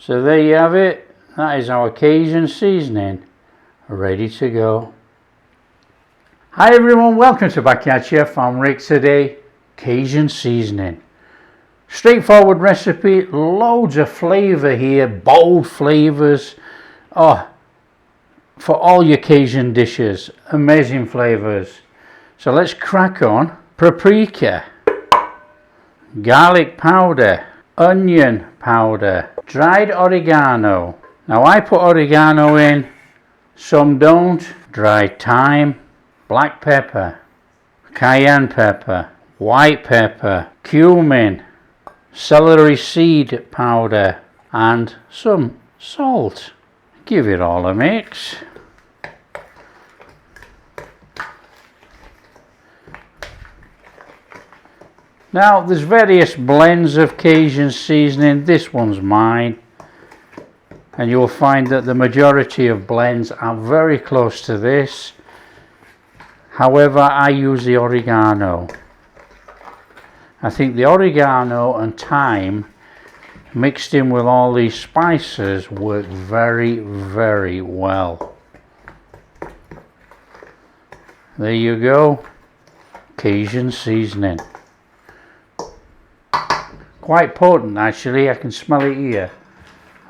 So there you have it. That is our Cajun seasoning ready to go. Hi everyone, welcome to Backyard Chef. I'm Rick. Today, Cajun seasoning. Straightforward recipe, loads of flavour here, bold flavours. Oh, for all your Cajun dishes, amazing flavours. So let's crack on. Paprika, garlic powder, onion powder, dried oregano. Now I put oregano in, some don't. Dried thyme, black pepper, cayenne pepper, white pepper, cumin, celery seed powder, and some salt. Give it all a mix. Now there's various blends of Cajun seasoning. This one's mine, and you'll find that the majority of blends are very close to this. However, I use the oregano. I think the oregano and thyme mixed in with all these spices work very, very well. There you go, Cajun seasoning. Quite potent actually, I can smell it here.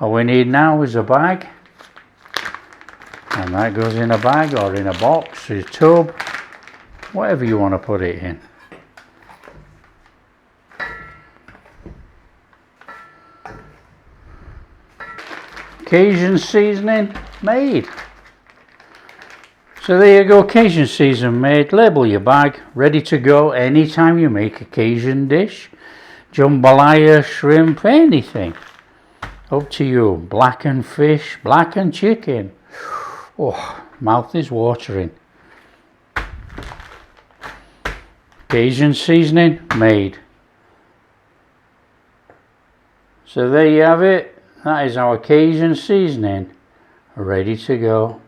All we need now is a bag, and that goes in a bag or in a box, a tub, whatever you want to put it in. Cajun seasoning made. So there you go, Cajun seasoning made. Label your bag, ready to go anytime you make a Cajun dish. Jambalaya, shrimp, anything. Up to you. Blackened fish, blackened chicken. Oh, mouth is watering. Cajun seasoning made. So there you have it. That is our Cajun seasoning ready to go.